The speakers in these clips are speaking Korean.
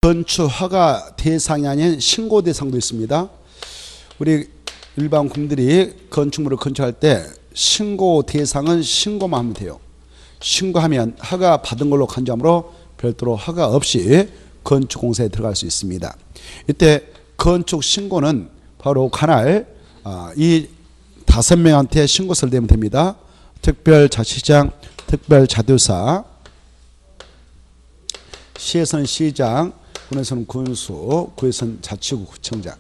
건축 허가 대상이 아닌 신고 대상도 있습니다. 우리 일반 국민들이 건축물을 건축할 때 신고 대상은 신고만 하면 돼요. 신고하면 허가 받은 걸로 간주하므로 별도로 허가 없이 건축 공사에 들어갈 수 있습니다. 이때 건축 신고는 바로 관할 이 5명한테 신고서를 내면 됩니다. 특별자치장, 특별자도사, 시에서는 시장, 군에서는 군수, 구에서는 자치구 구청장.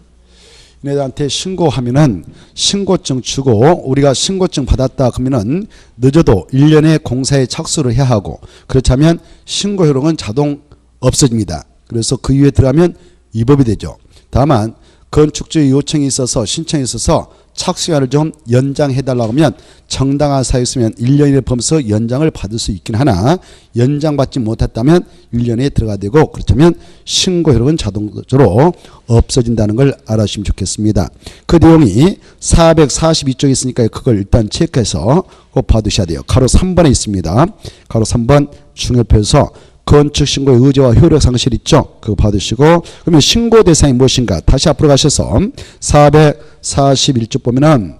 얘네들한테 신고하면은 신고증 주고, 우리가 신고증 받았다 그러면은 늦어도 1년에 공사에 착수를 해야 하고, 그렇지 않으면 신고 효력은 자동 없어집니다. 그래서 그 이후에 들어가면 위법이 되죠. 다만 건축주의 요청이 있어서, 신청이 있어서 착수기간을 좀 연장해달라고 하면 정당한 사유 있으면 1년에 범서 연장을 받을 수 있긴 하나, 연장받지 못했다면 1년에 들어가야 되고, 그렇다면 신고 효력은 자동적으로 없어진다는 걸 알아주시면 좋겠습니다. 그 내용이 442쪽에 있으니까 그걸 일단 체크해서 꼭 봐두셔야 돼요. 가로 3번에 있습니다. 가로 3번 중요표에서 건축신고의 의제와 효력 상실 있죠? 그거 받으시고, 그러면 신고 대상이 무엇인가? 다시 앞으로 가셔서 441쪽 보면은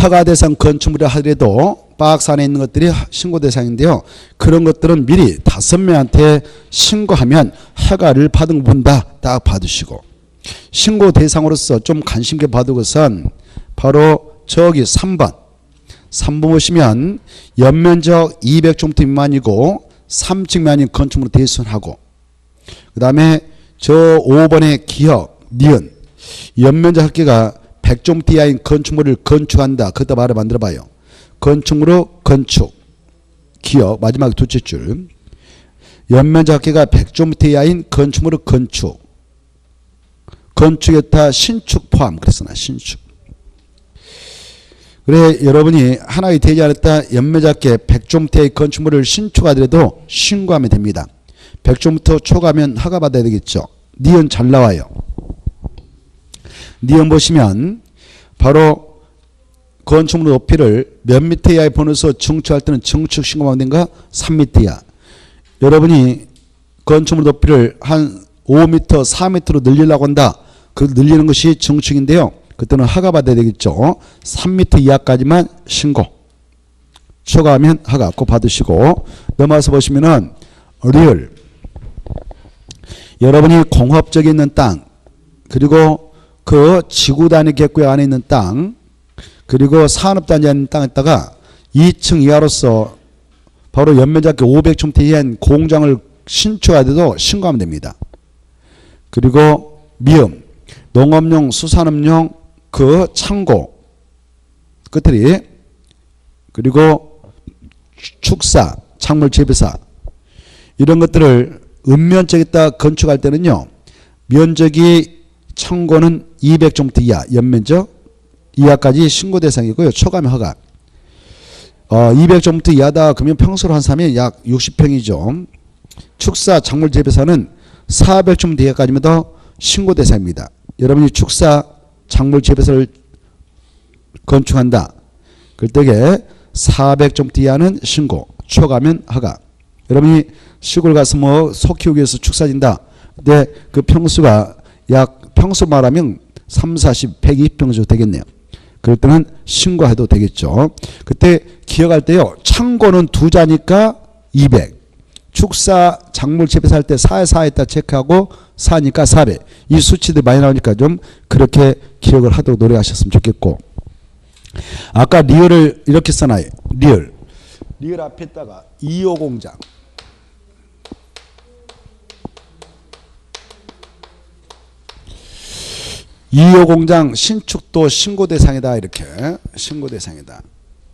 허가 대상 건축물이라 하더라도 박스 안에 있는 것들이 신고 대상인데요. 그런 것들은 미리 5명한테 신고하면 허가를 받은 거 본다. 딱 받으시고, 신고 대상으로서 좀 관심 있게 받은 것은 바로 저기 3번 보시면 연면적 200제곱미터 미만이고 3층 미만인 건축물로 대순하고, 그 다음에 저 5번의 기역, 니은, 연면적 합계가 100제곱미터 이하인 건축물을 건축한다. 그것도 말을 만들어 봐요. 건축물로 건축, 기역, 마지막 둘째 줄. 연면적 합계가 100제곱미터 이하인 건축물로 건축. 건축에다 신축 포함. 그래서 나 신축. 그래, 여러분이 하나의 되지 않았다 연매작게 100제곱미터의 건축물을 신축하더라도 신고하면 됩니다. 100제곱미터 초과하면 허가 받아야 되겠죠. 니은 잘 나와요. 니은 보시면 바로 건축물 높이를 몇 미터 이하에 보내서 증축할 때는 증축 신고하면 된가? 3미터 이하. 여러분이 건축물 높이를 한 5미터, 4미터로 늘리려고 한다. 그 늘리는 것이 증축인데요. 그때는 허가 받아야 되겠죠. 3m 이하까지만 신고. 초과하면 허가 꼭 받으시고, 넘어와서 보시면은 리얼. 여러분이 공업적에 있는 땅, 그리고 그 지구 단위 객구역 안에 있는 땅, 그리고 산업단지 안에 있는 땅에다가 2층 이하로서 바로 연면적이 500제곱미터 이하인 공장을 신축해야 돼도 신고하면 됩니다. 그리고 미음, 농업용, 수산업용 그 창고 끝들이, 그리고 축사, 작물 재배사, 이런 것들을 읍면적에다 건축할 때는요, 면적이 창고는 200제곱미터 이하, 연면적 이하까지 신고 대상이고요. 초과하면 허가. 200제곱미터 이하다 그러면 평수로 환산하면 약 60평이죠. 축사, 작물 재배사는 400제곱미터 이하까지면 더 신고 대상입니다. 여러분이 축사, 작물 재배사를 건축한다. 그때에 400제곱미터 이하는 신고, 초과하면 허가. 여러분이 시골 가서 뭐 소 키우기 위해서 축사진다. 근데 그 평수가 약 평수 말하면 3, 40, 120평 정도 되겠네요. 그럴 때는 신고해도 되겠죠. 그때 기억할 때요, 창고는 2자니까 200. 축사, 작물 재배사할 때 4에 4에다 체크하고 4니까 400. 이 수치들 많이 나오니까 좀 그렇게 기억을 하도록 노력하셨으면 좋겠고, 아까 리얼을 이렇게 써놔요. 리얼 앞에다가 2호 공장, 신축도 신고 대상이다. 이렇게 신고 대상이다.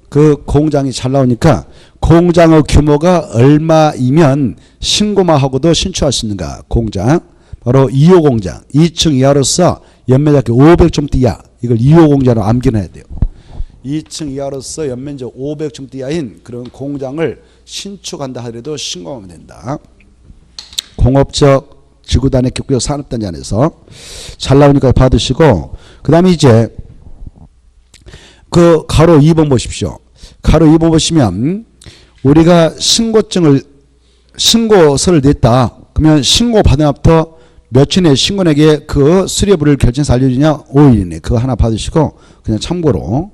그 공장이 잘 나오니까 공장의 규모가 얼마이면 신고만 하고도 신축할 수 있는가. 공장 바로 2호 공장, 2층 이하로서 연면적 500제곱미터 이하, 이걸 2호 공장으로 암기해야 돼요. 2층 이하로서 연면적 500제곱미터 이하인 그런 공장을 신축한다 하더라도 신고하면 된다. 공업적 지구단위 객구역 산업단지 안에서 잘 나오니까 받으시고, 그 다음에 이제 그 가로 2번 보십시오. 가로 2번 보시면 우리가 신고서를 냈다. 그러면 신고 받은 날부터 며칠 내에 신고에게 그 수리여부를 결정해서 알려주냐? 5일 이내. 그거 하나 받으시고 그냥 참고로.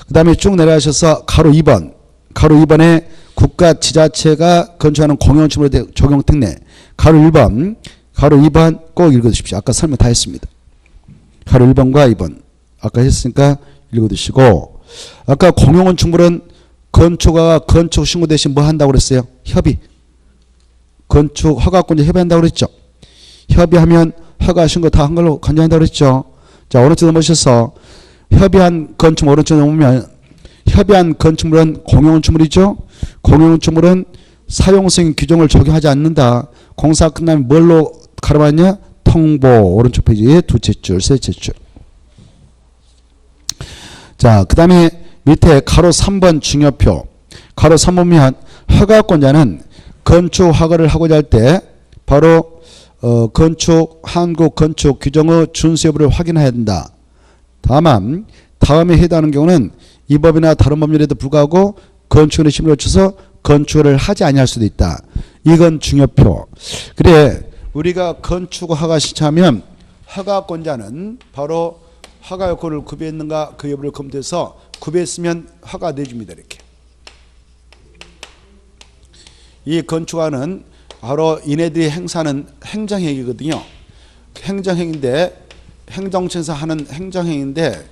그 다음에 쭉 내려가셔서 가로 2번. 가로 2번에 국가 지자체가 건축하는 공용주택 적용 특례. 가로 1번. 가로 2번 꼭 읽어두십시오. 아까 설명 다 했습니다. 가로 1번과 2번. 아까 했으니까 읽어두시고. 아까 공용건축물은 건축가가 건축 신고 대신 뭐 한다고 그랬어요? 협의. 건축 허가권자 협의한다고 그랬죠. 협의하면 허가 신고 다 한 걸로 간주한다고 그랬죠. 자, 오른쪽 넘으셔서 협의한 건축물 오른쪽 넘으면 협의한 건축물은 공용건축물이죠. 공용건축물은 사용승인 규정을 적용하지 않는다. 공사 끝나면 뭘로 가로봤냐? 통보. 오른쪽 페이지에 두째 줄, 셋째 줄. 자, 그 다음에 밑에 가로 3번 중요표. 가로 3번면 허가권자는 건축 허가를 하고자 할 때 바로 한국 건축 규정의 준수 여부를 확인해야 된다. 다만 다음에 해당하는 경우는 이 법이나 다른 법률에도 불구하고 건축의 심의를 거쳐서 건축을 하지 아니할 수도 있다. 이건 중요표. 그래 우리가 건축 허가 신청하면 허가권자는 바로 허가 요건을 구비했는가 그 여부를 검토해서 구비했으면 허가 내줍니다. 이렇게. 이 건축안은 바로 이네들이 행사하는 행정행위거든요. 행정행위인데 행정청에서 하는 행정행위인데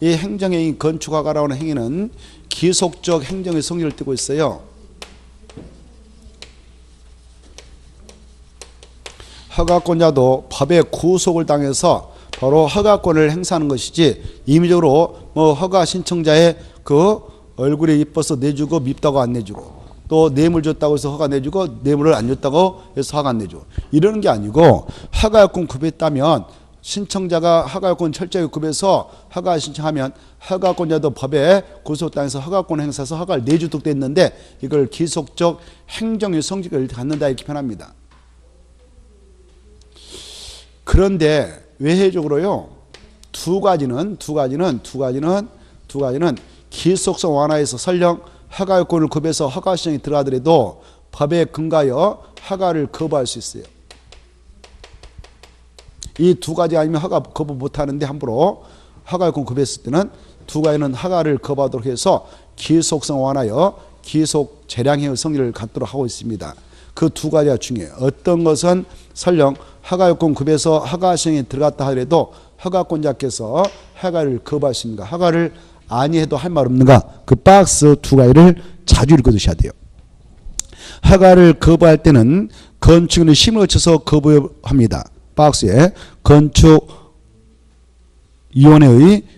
이 행정행위 건축허가라는 행위는 기속적 행정의 성질을 띠고 있어요. 허가권자도 법의 구속을 당해서 바로 허가권을 행사하는 것이지 임의적으로 뭐 허가 신청자의 그 얼굴이 이뻐서 내주고 밉다고 안 내주고 또 뇌물 줬다고 해서 허가 내주고 뇌물을 안 줬다고 해서 허가 안 내주고 이러는 게 아니고 허가요건 구비했다면 신청자가 허가요건 철저히 구비해서 허가 신청하면 허가권자도 법에 구속당해서 허가권 행사해서 허가를 내주도록 돼 있는데 이걸 기속적 행정의 성질을 갖는다 이렇게 표현합니다. 그런데 외회적으로요 두 가지는 기속성 완화에서 설령 허가요건을 구비해서 허가 신청이 들어가더라도 법에 근거하여 허가를 거부할 수 있어요. 이 두 가지 아니면 허가 거부 못하는데 함부로 허가요건 구비했을 때는 두 가지는 허가를 거부하도록 해서 기속성 완화여 기속 재량의 성질을 갖도록 하고 있습니다. 그 두 가지가 중요해요. 어떤 것은 설령 허가요건 구비해서 허가 신청이 들어갔다 하더라도 허가권자께서 허가를 거부할 수 있는가 허가를 아니해도 할 말 없는가 그 박스 두 가지를 자주 읽어두셔야 돼요. 허가를 거부할 때는 건축인의 심의를 거쳐서 거부합니다. 박스에 건축위원회의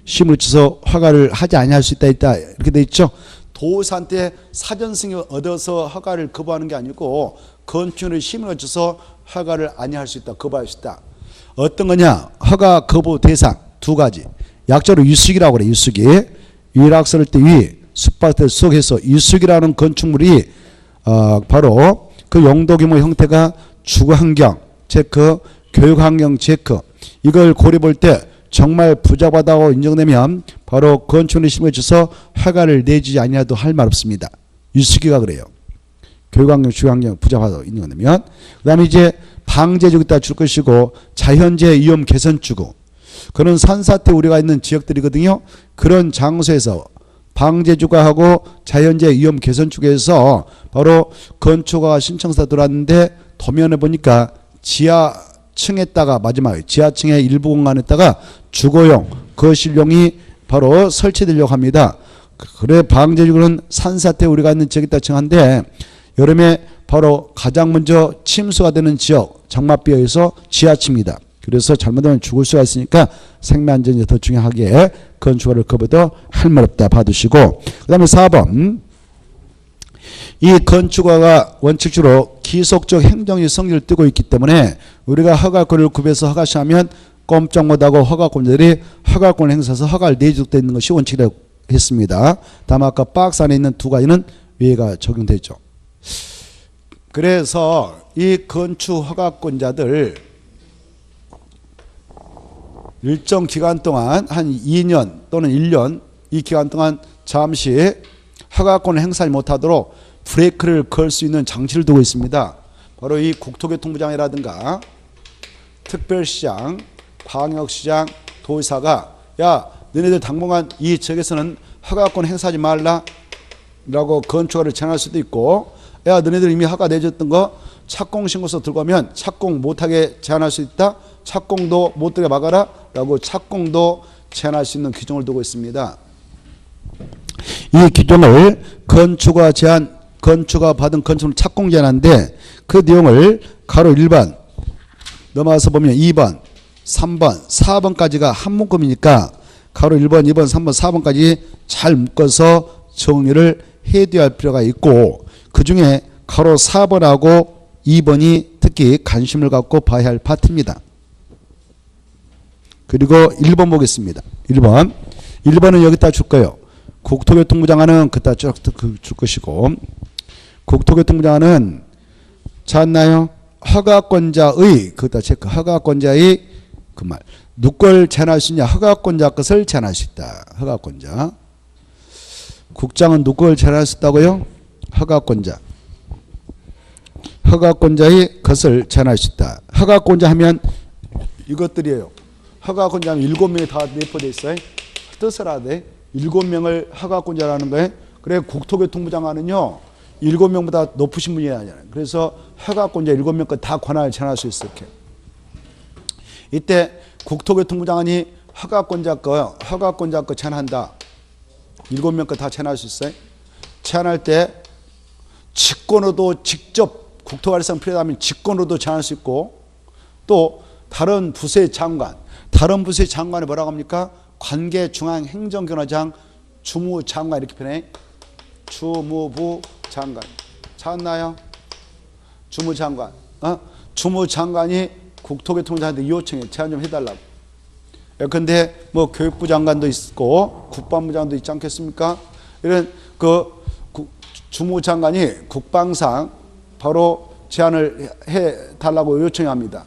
심의를 거쳐서 허가를 하지 아니할 수 있다 이렇게 돼 있죠. 도의사한테 사전 승인을 얻어서 허가를 거부하는 게 아니고 건축인의 심의를 거쳐서 허가를 아니할 수 있다 거부할 수 있다. 어떤 거냐 허가 거부 대상 두 가지 약자로 유숙이라고 그래. 유숙이 위락설을 때 위 숙박들 속에서 유숙이라는 건축물이 바로 그 용도 규모 형태가 주거환경 체크 교육환경 체크 이걸 고려 볼 때 정말 부적하다고 인정되면 바로 건축인의 심의를 거쳐서 허가를 내주지 아니하도 할 말 없습니다. 유숙이가 그래요. 교육환경 주거환경 부적하다고 인정되면 그 다음에 이제 방제주구 있다 줄 것이고 자연재해 위험 개선주구 그런 산사태 우려가 있는 지역들이거든요. 그런 장소에서 방제주거하고 자연재해 위험 개선주구에서 바로 건축허가 신청서 들어왔는데 도면에 보니까 지하층에다가 마지막에 지하층의 일부 공간에다가 주거용 거실용이 바로 설치되려고 합니다. 그래 방제주구는 산사태 우려가 있는 지역이다 칭한데 여름에 바로 가장 먼저 침수가 되는 지역 장마비에서 지하층입니다. 그래서 잘못하면 죽을 수가 있으니까 생명안전이 더 중요하게 건축허가를 거부도 할 말 없다 봐두시고 그 다음에 4번 이 건축허가가 원칙적으로 기속적 행정의 성질을 띠고 있기 때문에 우리가 허가권을 구비해서 허가 시하면 꼼짝 못하고 허가권자들이 허가권을 행사해서 허가를 내주도록 되어 있는 것이 원칙이라고 했습니다. 다만 아까 박스 안에 있는 두 가지는 위에가 적용되죠. 그래서 이 건축 허가권자들 일정 기간 동안 한 2년 또는 1년 이 기간 동안 잠시 허가권을 행사하지 못하도록 브레이크를 걸 수 있는 장치를 두고 있습니다. 바로 이 국토교통부장이라든가 특별시장, 광역시장, 도지사가 야 너네들 당분간 이 지역에서는 허가권 행사하지 말라 라고 건축허가를 제한할 수도 있고, 야 너네들 이미 허가 내줬던 거 착공신고서 들고 가면 착공 못하게 제한할 수 있다. 착공도 못하게 막아라 라고 착공도 제한할 수 있는 규정을 두고 있습니다. 이 규정을 건축허가 받은 건축물 착공 제한인데 그 내용을 가로 1번 넘어가서 보면 2번, 3번, 4번까지가 한 문구이니까 가로 1번, 2번, 3번, 4번까지 잘 묶어서 정리를 해둬야 할 필요가 있고, 그 중에 가로 4번하고 2번이 특히 관심을 갖고 봐야 할 파트입니다. 그리고 1번 보겠습니다. 1번은 여기다 줄 거예요. 국토교통부 장관은 그따 쭉 줄 것이고, 국토교통부 장관은 찾나요? 허가권자의, 그다 체크, 허가권자의 그 말. 누굴 제한할 수 있냐? 허가권자 것을 제한할 수 있다. 허가권자. 국장은 누굴 제한할 수 있다고요? 허가권자. 허가권자의 것을 제한할 수 있다. 허가권자 하면 이것들이에요. 허가권자 하면 7명이 다 내포되어 있어요. 뜻을 하되 7명을 허가권자라는 거예요. 그래 국토교통부 장관은요 7명보다 높으신 분이 아니잖아요. 그래서 허가권자 7명 다 권한을 제한할 수 있어요. 이렇게. 이때 국토교통부 장관이 허가권자 거 제한한다. 7명 거 다 제한할 수 있어요. 제한할 때 직권으로도 직접 국토관리상 필요하다면 직권으로도 제한할 수 있고, 또 다른 부서의 장관이 뭐라고 합니까? 관계중앙행정경호장 주무장관 이렇게 표현해. 주무부 장관. 찾나요? 주무장관. 주무장관이 국토교통부장한테 요청해. 제한 좀 해달라고. 예컨대 뭐 교육부 장관도 있고 국방부 장관도 있지 않겠습니까? 이런 그 주무장관이 국방상 바로 제안을 해달라고 요청합니다.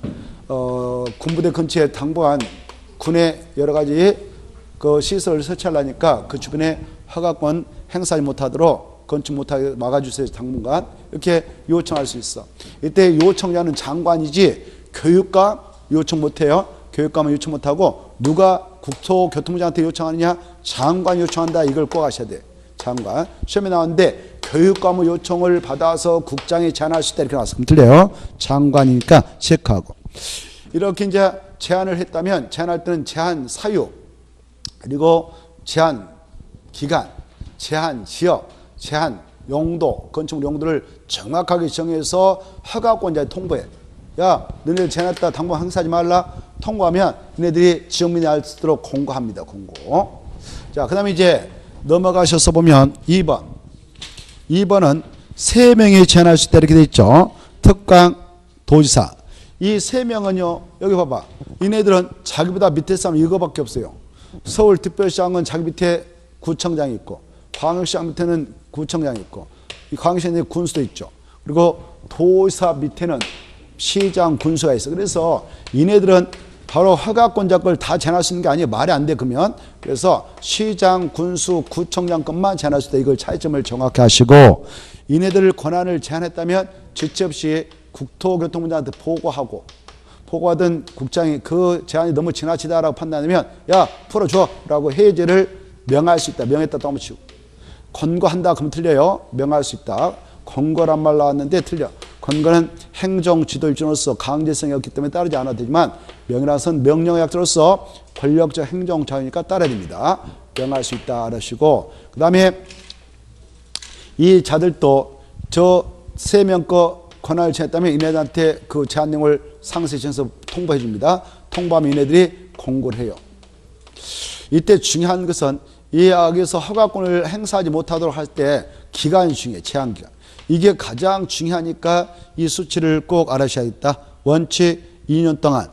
군부대 근처에 당부한 군의 여러 가지 그 시설을 설치하려니까 그 주변에 허가권 행사하지 못하도록 건축 못하게 막아주세요. 당분간 이렇게 요청할 수 있어. 이때 요청자는 장관이지 교육감 요청 못해요. 교육감은 요청 못하고 누가 국토교통부장한테 요청하느냐? 장관이 요청한다. 이걸 꼭 아셔야 돼. 장관. 시험에 나왔는데 교육감의 요청을 받아서 국장이 제한할 수 있다 이렇게 나왔어. 그럼 틀려요. 장관이니까 체크하고. 이렇게 이제 제한을 했다면 제한할 때는 제한 사유, 그리고 제한 기간, 제한 지역, 제한 용도, 건축물 용도를 정확하게 정해서 허가권자에 통보해. 야, 너네들 제한했다. 당분 행사하지 말라. 통보하면 너네들이 지역민이 알 수 있도록 공고합니다. 공고. 자, 그 다음에 이제 넘어가셔서 보면 2번은 3명이 제한할 수 있다 이렇게 돼 있죠. 특강, 도지사. 이 3명은요, 여기 봐봐. 이네들은 자기보다 밑에 사람 이거밖에 없어요. 서울특별시장은 자기 밑에 구청장이 있고, 광역시장 밑에는 구청장이 있고, 이 광역시장에 군수도 있죠. 그리고 도지사 밑에는 시장, 군수가 있어. 그래서 이네들은 바로 허가권자 걸 다 제한할 수 있는 게 아니에요. 말이 안 돼, 그러면. 그래서 시장, 군수, 구청장 것만 제한할 수 있다. 이걸 차이점을 정확히 하시고, 이네들 권한을 제한했다면 지체 없이 국토교통부장한테 보고하든 국장이 그 제한이 너무 지나치다라고 판단하면 야, 풀어줘 라고 해제를 명할 수 있다. 명했다 또 한번 치고. 권고한다 그러면 틀려요. 명할 수 있다. 권고란 말 나왔는데 틀려. 권고는 행정지도일주로서 강제성이 없기 때문에 따르지 않아도 되지만, 명이라서는 명령의 약자로서 권력적 행정자유니까 따라야 됩니다. 명할 수 있다 알으시고, 그 다음에 이 자들도 저 3명 거 권한을 제한했다면 이네들한테 그 제한 내용을 상세히 정해서 통보해 줍니다. 통보하면 이네들이 공고를 해요. 이때 중요한 것은 이 여기서 허가권을 행사하지 못하도록 할 때 기간이 중요해요. 제한 기간. 이게 가장 중요하니까 이 수치를 꼭 알아셔야겠다. 원칙 2년 동안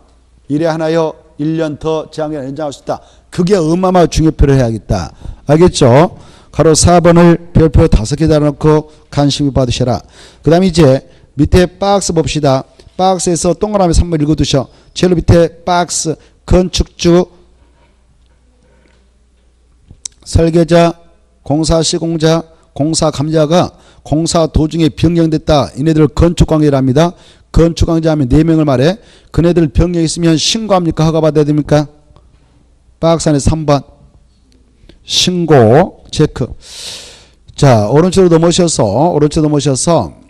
일에 하나여 1년 더 제한기간 연장할 수 있다. 그게 어마어마한 중요표를 해야겠다. 알겠죠? 가로 4번을 별표 5개 달아놓고 관심을 받으셔라. 그 다음에 이제 밑에 박스 봅시다. 박스에서 동그라미 3번 읽어두셔. 제일 밑에 박스 건축주, 설계자, 공사 시공자, 공사 감자가 공사 도중에 변경됐다. 이네들 건축관계랍니다. 건축관계 하면 4명을 말해. 그네들 변경했으면 신고합니까? 허가받아야 됩니까? 박스 안에 3번. 신고 체크. 자, 오른쪽으로 넘어오셔서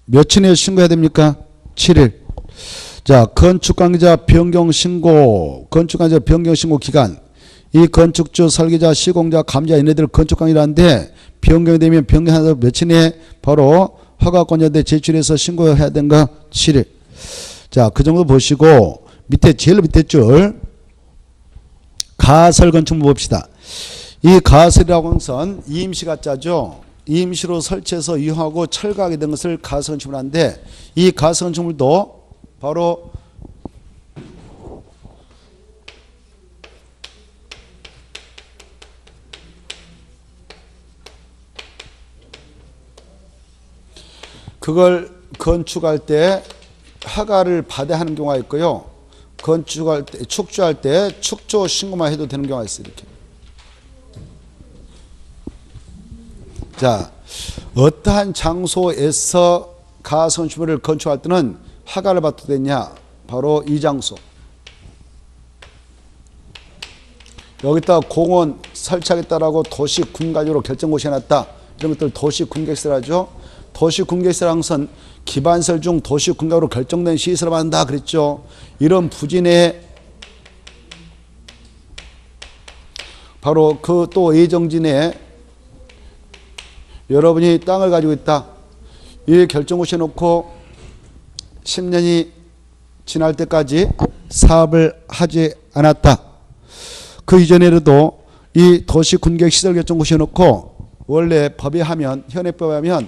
며칠 내에 신고해야 됩니까? 7일. 자, 건축관계자 변경신고, 건축관계자 변경신고 기간. 이 건축주, 설계자, 시공자, 감자 얘네들 건축관계자인데 변경이 되면 변경하다 며칠 내에 바로 허가권자한테 제출해서 신고해야 되는가? 7일. 자, 그 정도 보시고 밑에 제일 밑에 줄 가설 건축물 봅시다. 이 가설이라고 하는 것은 이임시가 짜죠. 이임시로 설치해서 이용하고 철거하게 된 것을 가설 건축물 하는데 이 가설 건축물도 바로 그걸 건축할 때 허가를 받아야 하는 경우가 있고요. 건축할 때, 축조할 때 축조 신고만 해도 되는 경우가 있어요. 이렇게. 자, 어떠한 장소에서 가선주물을 건축할 때는 허가를 받도 되냐? 바로 이 장소. 여기다 공원 설치하겠다라고 도시 군가지로 결정고시 해놨다. 이런 것들 도시 군객시설 하죠. 도시 군객시설한 것은 기반시설 중 도시 군가로 결정된 시설을 한다 그랬죠. 이런 부진에 바로 그 또 예정진에 여러분이 땅을 가지고 있다. 이 결정고시 해놓고 10년이 지날 때까지 사업을 하지 않았다. 그 이전에도 이 도시 군객시설 결정고시 해놓고 원래 법에 하면 현행법에 하면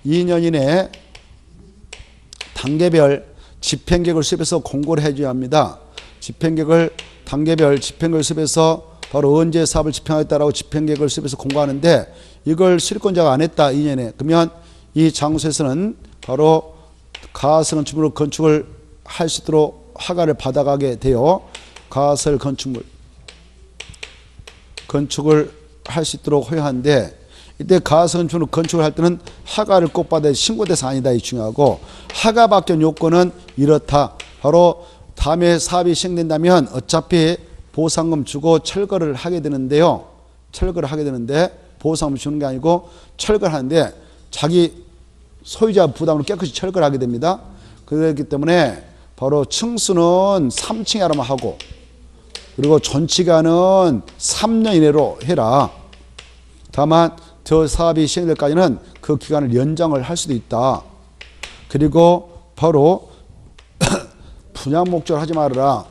2년 이내에 단계별 집행계획을 수립해서 공고를 해줘야 합니다. 집행계획을 단계별 집행계획을 수립해서 바로 언제 사업을 집행하겠다라고 집행계획을 수립해서 공고하는데 이걸 수립권자가 안 했다 2년에 그러면 이 장소에서는 바로 가설 건축물로 건축을 할 수 있도록 허가를 받아가게 되어 가설 건축물 건축을 할 수 있도록 허용하는데 이때 가설 건축물로 건축을 할 때는 허가를 꼭 받아야 신고 대상 아니다 이 중요하고 허가 받기 요건은 이렇다. 바로 다음에 사업이 시행된다면 어차피 보상금 주고 철거를 하게 되는데요. 철거를 하게 되는데 보상금 주는 게 아니고 철거를 하는데 자기 소유자 부담으로 깨끗이 철거를 하게 됩니다. 그렇기 때문에 바로 층수는 3층 이하로만 하고 그리고 존치기간은 3년 이내로 해라. 다만 저 사업이 시행될 때까지는 그 기간을 연장을 할 수도 있다. 그리고 바로 분양 목적을 하지 말아라.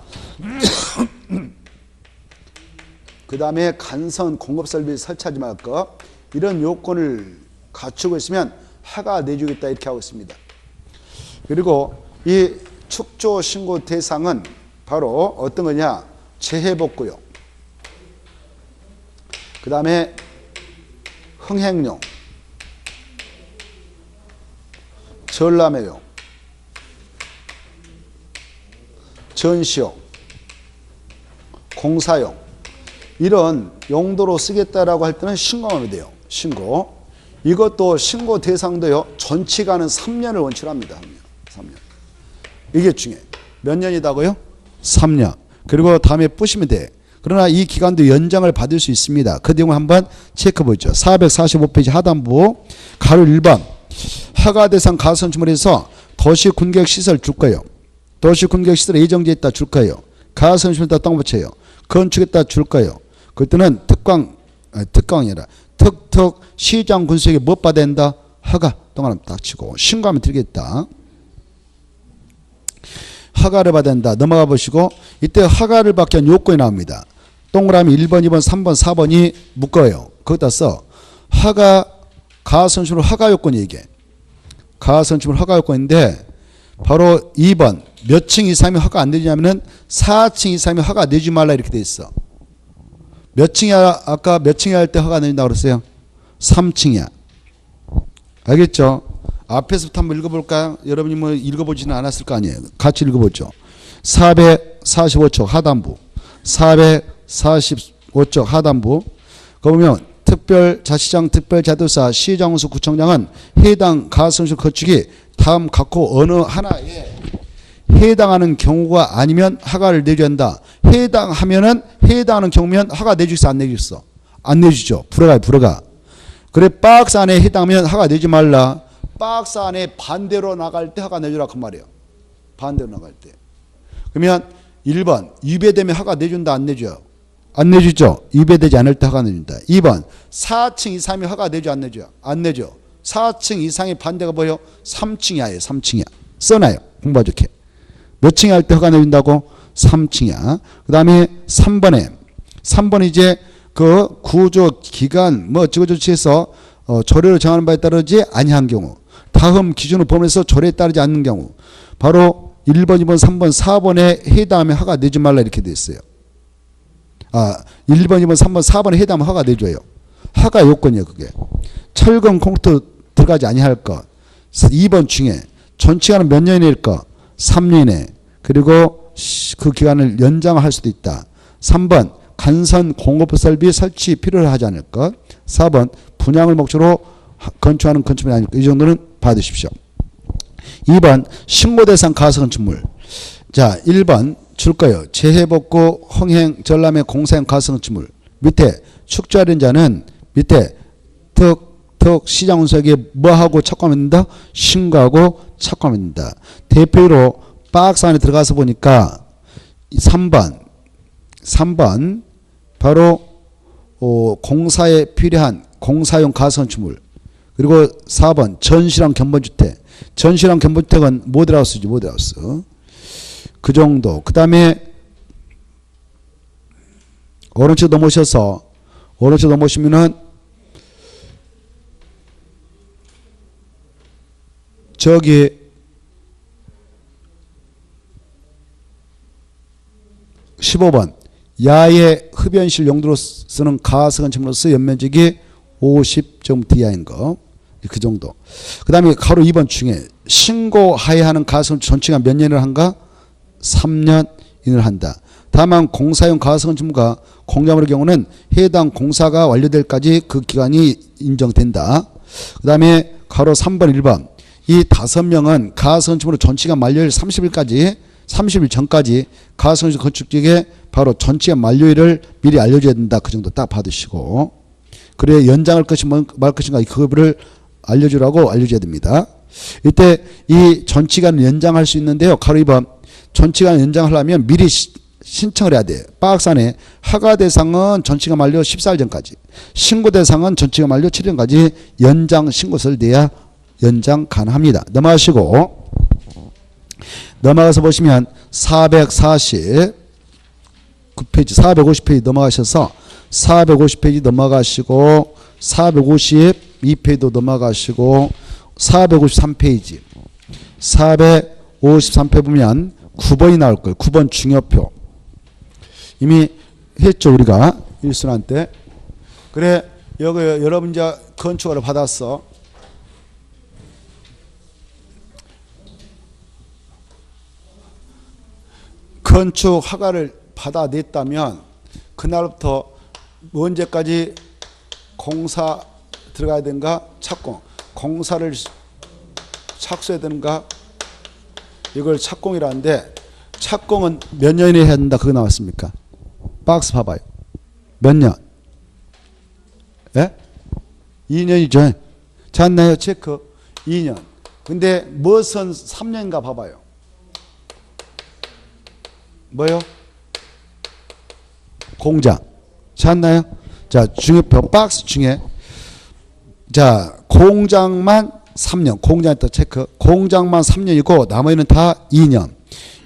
그 다음에 간선 공급 설비 설치하지 말 것. 이런 요건을 갖추고 있으면 허가 내주겠다 이렇게 하고 있습니다. 그리고 이 축조 신고 대상은 바로 어떤 거냐? 재해복구용. 그 다음에 흥행용, 전람회용, 전시용, 공사용 이런 용도로 쓰겠다라고 할 때는 신고하면 돼요. 신고. 이것도 신고 대상도요. 존치가는 3년을 원칙으로 합니다. 3년. 이게 중요해요. 몇 년이다고요? 3년. 그리고 다음에 뿌시면 돼. 그러나 이 기간도 연장을 받을 수 있습니다. 그 내용을 한번 체크해보죠. 445페이지 하단부 가로 1번 허가 대상 가선주물에서 도시군객시설 줄 거예요. 도시군객시설 예정지에 있다 줄 거예요. 가선주물에다 땅 붙여요. 건축에다 줄 거예요. 그때는 특강이라 특특 시장 군수에게 못 받아야 된다? 허가 동그라미 딱 치고 신고하면 드리겠다. 허가를 받아야 된다. 넘어가 보시고 이때 허가를 받기 위한 요건이 나옵니다. 동그라미 1번, 2번, 3번, 4번이 묶어요. 거기다 써. 허가, 가선주물 허가 요건이 이게. 가선주물 허가 요건인데 바로 2번 몇 층 이상이면 허가 안 내주냐면은 4층 이상이면 허가 내주지 말라 이렇게 돼 있어. 몇 층이야? 아까 몇 층이야 할 때 허가 내준다고 그랬어요? 3층이야. 알겠죠? 앞에서부터 한번 읽어볼까요? 여러분이 뭐 읽어보지는 않았을 거 아니에요. 같이 읽어보죠. 445쪽 하단부 445쪽 하단부. 그러면 특별자치장, 특별자도사, 시장수, 구청장은 해당 가성시 건축이 다음 각호 어느 하나에 해당하는 경우가 아니면 허가를 내줘야 한다. 해당하는 경우면 허가 내주겠어, 안 내주겠어? 안 내주죠. 불허가요, 불허가. 그래, 박스 안에 해당하면 허가 내지 말라. 박스 안에 반대로 나갈 때 허가 내주라 그 말이에요. 반대로 나갈 때. 그러면 1번 위배되면 허가 내준다, 안 내줘요? 안 내주죠. 위배되지 않을 때 허가 내준다. 2번 4층 이상이면 허가 내줘, 안 내줘요? 안 내죠. 4층 이상의 반대가 뭐예요? 3층이야. 3층이야. 써놔요. 공부 좋게. 몇 층에 할 때 허가 내준다고? 3층이야. 그 다음에 3번에 이제 그 구조 기간 뭐 어쩌고저쩌고 조례로 정하는 바에 따르지 아니한 경우, 다음 기준을 범해서 조례에 따르지 않는 경우, 바로 1번, 2번, 3번, 4번에 해당하면 허가 내지 말라 이렇게 돼 있어요. 1번, 2번, 3번, 4번에 해당하면 허가 내줘요. 허가 요건이에요, 그게. 철근 콘크리트 들어가지 아니할 것. 2번 중에 전치기간은 몇 년일 것? 3년에. 그리고 그 기간을 연장할 수도 있다. 3번 간선 공업 설비 설치 필요를 하지 않을 것. 4번 분양을 목적으로 건축하는 건축물이 아닐 것. 이 정도는 받으십시오. 2번 신고 대상 가서 건축물. 자, 1번 줄 거예요. 재해복구 흥행 전람회 공사형 가서 건축물. 밑에 축조하는 자는 밑에 특 시장운석에 뭐하고 착공하면 된다? 신고하고 착공하면 된다. 대표로 박스 안에 들어가서 보니까 3번 바로 공사에 필요한 공사용 가선주물. 그리고 4번 전시랑 견본주택. 전시랑 견본주택은 모델하우스지, 모델하우스. 그 정도. 그 다음에 오른쪽 넘어오시면은 저기 15번 야외 흡연실 용도로 쓰는 가스건축물로서 연면적이 50제곱미터 이하인 거. 그 정도. 그 다음에 가로 2번 중에 신고하여야 하는 가스건축 전치가 몇 년을 한가? 3년 이내를 한다. 다만 공사용 가스건축물과 공작물의 경우는 해당 공사가 완료될 까지 그 기간이 인정된다. 그 다음에 가로 3번 1번 이 5명은 가스건축물의 전치가 만료일 30일 전까지 가스건축 건축직에 바로 전치가 만료일을 미리 알려줘야 된다. 그 정도 딱 받으시고, 그래 연장할 것인가 말 것인가 그거를 알려줘야 됩니다. 이때 이 전치간을 연장할 수 있는데요. 가로 2번 전치간 연장하려면 미리 신청을 해야 돼요. 박스 안에 허가 대상은 전치가 만료 14일 전까지, 신고 대상은 전치가 만료 7일 전까지 연장 신고서를 내야 연장 가능합니다. 넘어가서 보시면 449페이지 450페이지 넘어가셔서 450페이지 넘어가시고 452페이지도 넘어가시고 453페이지 453페이지 보면 9번이 나올 거예요. 9번 중요표. 이미 했죠, 우리가 일순환 때. 그래 여기 여러분 이제 건축허가를 받았어. 건축 허가를 받아냈다면 그날부터 언제까지 공사 들어가야 되는가? 착공. 공사를 착수해야 되는가? 이걸 착공이라는데, 착공은 몇 년에 해야 된다 그거 나왔습니까? 박스 봐봐요. 몇 년? 예? 2년이죠. 잤나요? 체크. 2년. 근데 무엇은 3년인가 봐봐요. 뭐요? 공장. 잤나요? 자, 중요표 박스 중에 자, 공장만 3년. 공장에 또 체크. 공장만 3년이고 나머지는 다 2년.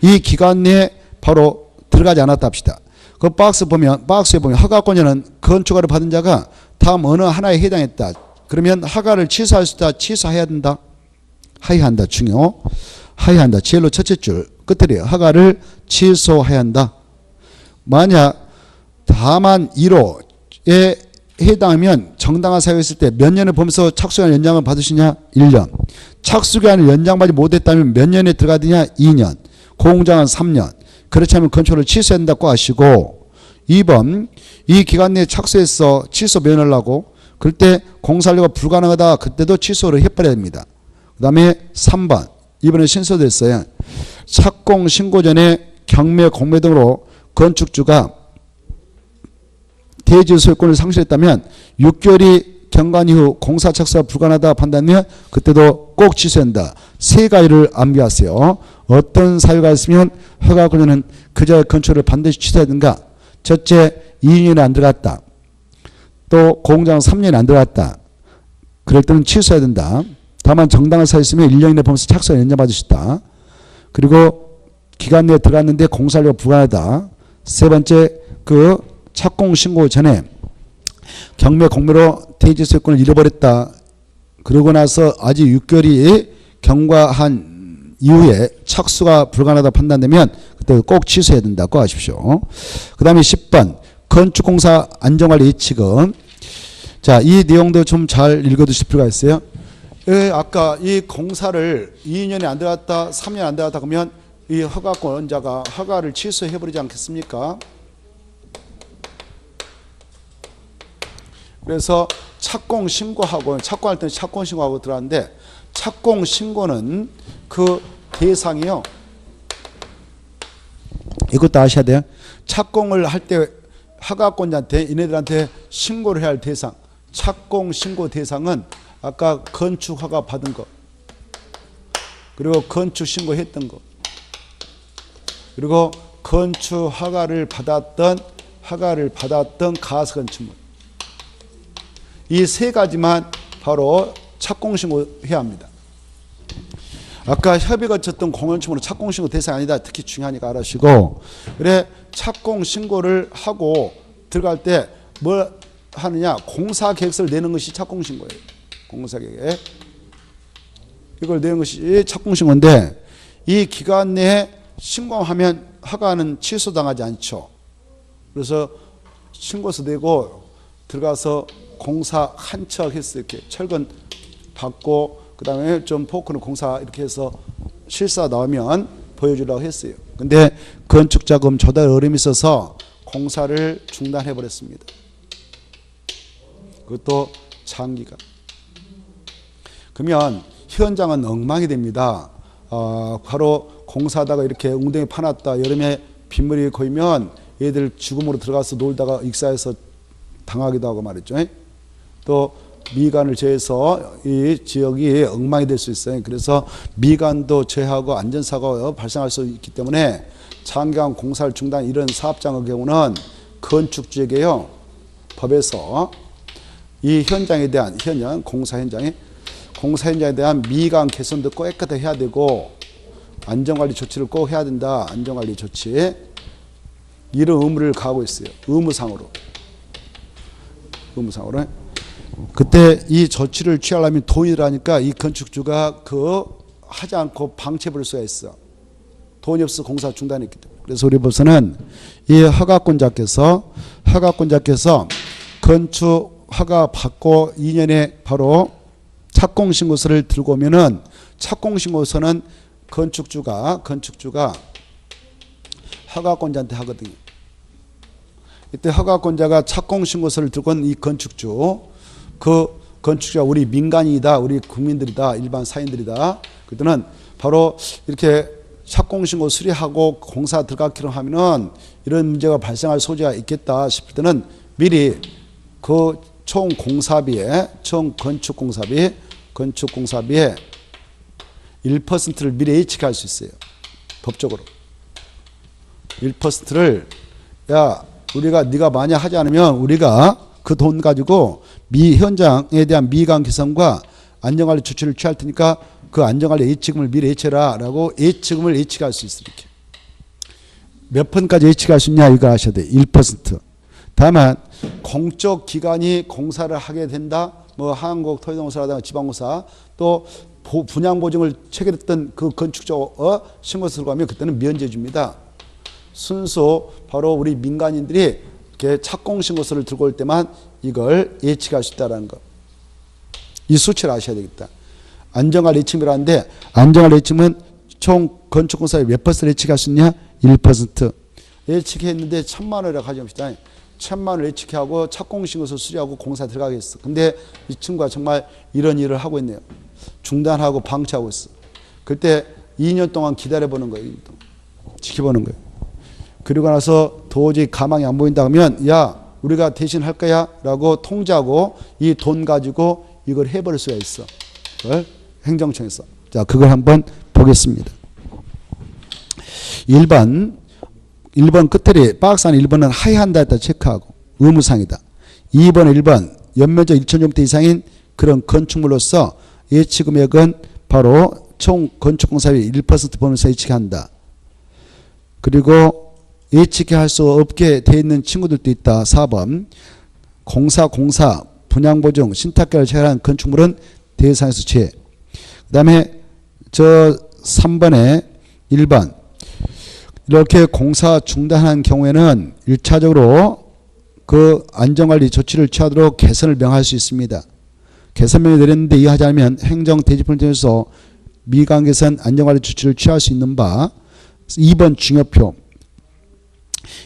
이 기간 내에 바로 들어가지 않았다 합시다. 그 박스에 보면 허가권자는 건축허가를 받은 자가 다음 어느 하나에 해당했다. 그러면 허가를 취소할 수 있다. 취소해야 된다. 하이한다. 중요. 하이한다. 제일로 첫째 줄 끝들이에요. 허가를 취소해야 한다. 만약 다만 1호에 해당하면 정당한 사유가 있을 때 몇 년을 보면서 착수기간 연장을 받으시냐? 1년. 착수기간을 연장받지 못했다면 몇 년에 들어가느냐? 2년. 공장은 3년. 그렇지 않으면 건축을 취소해야 된다고 하시고, 2번 이 기간 내에 착수해서 취소 면하려고 그럴 때 공사료가 불가능하다. 그때도 취소를 해버려야 됩니다. 그 다음에 3번. 이번에 신설됐어요. 착공 신고 전에 경매, 공매 등으로 건축주가 대지 소유권을 상실했다면 6개월이 경과 이후 공사 착수가 불가능하다 판단하면 그때도 꼭 취소한다. 세 가지를 암기하세요. 어떤 사유가 있으면 허가권자는 그자의 건축을 반드시 취소해야 되는가? 첫째, 2년이 안 들어갔다. 또 공장 3년이 안 들어갔다. 그럴 때는 취소해야 된다. 다만 정당한 사유 있으면 1년 이내 범위에서 착수가 인정받을 수 있다. 그리고 기간 내에 들어갔는데 공사료가 불가능하다. 세 번째, 그 착공 신고 전에 경매 공매로 대지 소유권을 잃어버렸다. 그러고 나서 아직 6개월이 경과한 이후에 착수가 불가능하다 판단되면 그때 꼭 취소해야 된다고 하십시오. 그 다음에 10번 건축공사 안전관리 예치금. 자, 이 내용도 좀 잘 읽어두실 필요가 있어요. 아까 이 공사를 2년이 안 들어갔다 3년 안 들어갔다 그러면 이 허가권자가 허가를 취소해버리지 않겠습니까? 그래서 착공 신고하고 착공할 때는 착공 신고하고 들어갔는데 착공 신고는 그 대상이요. 이것도 아셔야 돼요. 착공을 할 때 허가권자한테 이네들한테 신고를 해야 할 대상. 착공 신고 대상은 아까 건축 허가 받은 거. 그리고 건축 신고했던 거. 그리고 건축 허가를 받았던 가설건축물. 이 세 가지만 바로 착공신고해야 합니다. 아까 협의 거쳤던 공연축물은 착공신고 대상이 아니다. 특히 중요하니까 알아시고. 그래 착공신고를 하고 들어갈 때 뭘 하느냐. 공사계획서를 내는 것이 착공신고예요. 공사계획. 이걸 내는 것이 착공신고인데 이 기간 내에 신고하면 허가는 취소당하지 않죠. 그래서 신고서 내고 들어가서 공사 한 척 했어요. 이렇게 철근 받고 그 다음에 좀 포크는 공사 이렇게 해서 실사 나오면 보여주려고 했어요. 근데 건축자금 조달 어려움이 있어서 공사를 중단해 버렸습니다. 그것도 장기간. 그러면 현장은 엉망이 됩니다. 바로 공사하다가 이렇게 웅덩이 파놨다 여름에 빗물이 고이면 얘들 죽음으로 들어가서 놀다가 익사해서 당하기도 하고 말이죠. 또 미관을 제해서 이 지역이 엉망이 될 수 있어요. 그래서 미관도 제하고 안전사고가 발생할 수 있기 때문에 장기간 공사를 중단 이런 사업장의 경우는 건축주에게요 법에서 이 현장에 대한 공사 현장에 대한 미관 개선도 꼭 깨끗하게 해야 되고 안전관리 조치를 꼭 해야 된다. 안전관리 조치 이런 의무를 가하고 있어요. 의무상으로. 그때 이 조치를 취하려면 돈이 들어가니까 이 건축주가 하지 않고 방치해버릴 수가 있어. 돈이 없어 공사 중단했기 때문에. 그래서 우리 법서는 이 허가권자께서 건축 허가 받고 2년에 바로 착공신고서를 들고 오면은 착공신고서는 건축주가 허가권자한테 하거든요. 이때 허가권자가 착공신고서를 들고 온 이 건축주, 그 건축주가 우리 민간인이다, 우리 국민들이다, 일반 사인들이다. 그때는 바로 이렇게 착공신고 수리하고 공사 들어가기로 하면은 이런 문제가 발생할 소지가 있겠다 싶을 때는 미리 그 총 공사비에, 총 건축공사비에 1%를 미리 예측할 수 있어요. 법적으로. 1%를 네가 만약 하지 않으면 우리가 그 돈 가지고 현장에 대한 미관 개선과 안전관리 조치를 취할 테니까 그 안전관리 예치금을 미리 예치해라 라고 예치금을 예측할 수 있어요. 이렇게. 몇 번까지 예측할 수 있냐 이거 아셔야 돼요. 1%. 다만 공적 기관이 공사를 하게 된다. 뭐 한국토지공사라든가 지방공사 또 분양보증을 체결했던 그 건축적 신고서 들고 가면 그때는 면제 줍니다. 순수 바로 우리 민간인들이 이렇게 착공신고서를 들고 올 때만 이걸 예측할 수 있다는 거. 이 수치를 아셔야 되겠다. 안전관리 예측이라는데 안전관리 예측은 총 건축공사에 몇 퍼센트 예측할 수 있냐? 1%. 예측했는데 1,000만 원이라 가져옵시다. 1,000만 원 예측하고 착공신고서 수리하고 공사 들어가겠어. 근데 이 친구가 정말 이런 일을 하고 있네요. 중단하고 방치하고 있어. 그때 2년 동안 기다려보는 거예요. 2년 동안. 지켜보는 거예요. 그리고 나서 도저히 가망이 안 보인다 하면 야 우리가 대신 할 거야 라고 통지하고 이 돈 가지고 이걸 해버릴 수가 있어. 그걸 행정청에서. 자, 그걸 한번 보겠습니다. 1번 끝에 박스 안에 1번은 하회한다 했다 체크하고 의무상이다. 2번 1번 연면적 1,000제곱미터 이상인 그런 건축물로서 예치금액은 바로 총 건축공사비 1% 보면서 예측한다. 그리고 예측할 수 없게 돼 있는 친구들도 있다. 4번 공사, 분양보증, 신탁계를 체결한 건축물은 대상에서 제외. 그 다음에 저 3번에 1번 이렇게 공사 중단한 경우에는 1차적으로 그 안전관리 조치를 취하도록 개선을 명할 수 있습니다. 개선명이 내렸는데 이해하지 않으면 행정대지품을 통해서 미관 개선 안전관리 조치를 취할 수 있는 바. 2번 증여표.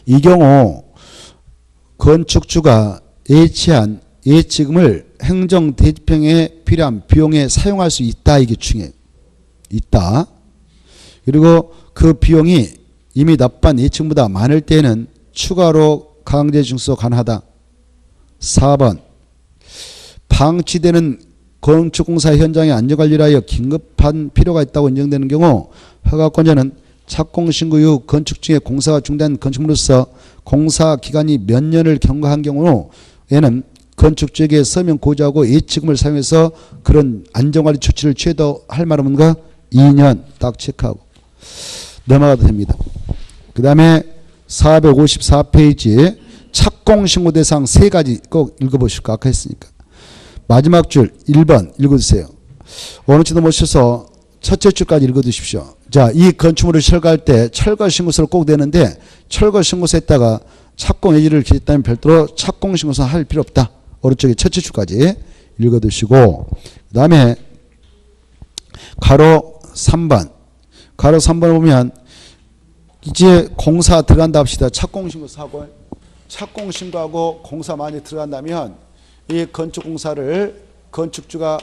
이 경우 건축주가 예치한 예치금을 행정대지평에 필요한 비용에 사용할 수 있다. 이게 중요해요. 있다. 그리고 그 비용이 이미 납부한 예치금보다 많을 때에는 추가로 강제징수 가능하다. 4번 방치되는 건축공사 현장의 안전관리를 하여 긴급한 필요가 있다고 인정되는 경우 허가권자는 착공신고 이후 건축 중에 공사가 중단된 건축물로서 공사 기간이 몇 년을 경과한 경우에는 건축주에게 서면 고지하고 예치금을 사용해서 그런 안전관리 조치를 취해도 할 말 없는가? 2년 딱 체크하고 넘어가도 됩니다. 그 다음에 454페이지 착공신고 대상 3가지 꼭 읽어보실까? 아까 했으니까. 마지막 줄 1번 읽어주세요. 어느 정도 모셔서 첫째 줄까지 읽어두십시오. 자, 이 건축물을 철거할 때 철거신고서를 꼭 내는데 철거신고서에다가 착공 예지를 기재했다면 별도로 착공신고서 할 필요 없다. 오른쪽에 첫째 줄까지 읽어두시고 그 다음에 가로 3번 가로 3번을 보면 이제 공사 들어간다 합시다. 착공신고서 하고 착공신고하고 공사 많이 들어간다면 이 건축공사를 건축주가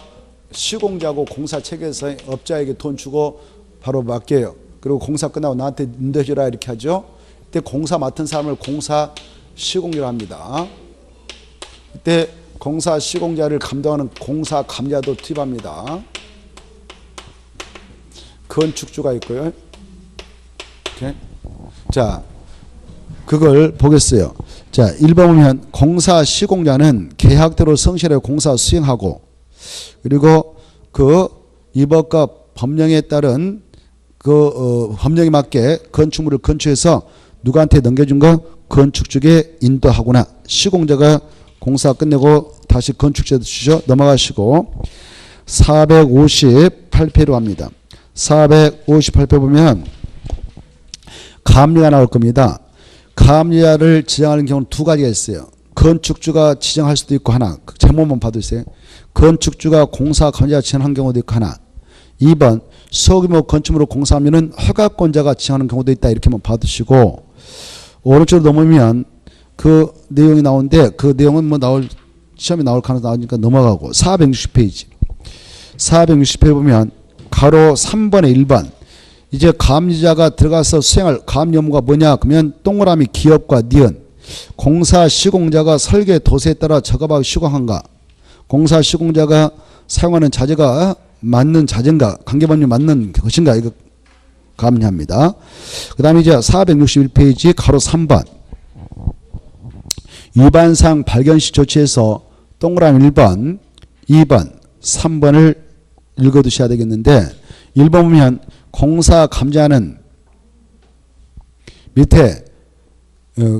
시공자하고 공사 체계에서 업자에게 돈 주고 바로 맡겨요. 그리고 공사 끝나고 나한테 인도해줘라 이렇게 하죠. 그때 공사 맡은 사람을 공사 시공자로 합니다. 그때 공사 시공자를 감독하는 공사 감자도 투입합니다. 건축주가 있고요. 이렇게. 자, 그걸 보겠어요. 자, 1번 보면 공사 시공자는 계약대로 성실하게 공사 수행하고 그리고 그 이법과 법령에 따른 그 법령에 맞게 건축물을 건축해서 누구한테 넘겨준 거? 건축주에게 인도하거나 시공자가 공사 끝내고 다시 건축주에게 주죠. 넘어가시고 458페이지로 갑니다. 458페이지 보면 감리가 나올 겁니다. 감리자를 지정하는 경우는 2가지가 있어요. 건축주가 지정할 수도 있고 하나. 제목만 봐두세요. 건축주가 공사 감리자 지정한 경우도 있고 하나. 2번 소규모 건축물로 공사하면 허가권자가 지정하는 경우도 있다. 이렇게만 봐두시고 오른쪽으로 넘으면 그 내용이 나오는데 그 내용은 뭐 시험에 나올 가능성이 나오니까 넘어가고 460페이지 460페이지 보면 가로 3번에 1번 이제 감리자가 들어가서 수행할 감리 업무가 뭐냐 그러면 동그라미 기업과 니은 공사 시공자가 설계 도세에 따라 작업하고 시공한가 공사 시공자가 사용하는 자재가 맞는 자재인가 관계법률 맞는 것인가 이거 감리합니다. 그 다음에 이제 461페이지 가로 3번 위반상 발견시 조치에서 동그라미 1번 2번 3번을 읽어두셔야 되겠는데 1번 보면 공사 감자는 밑에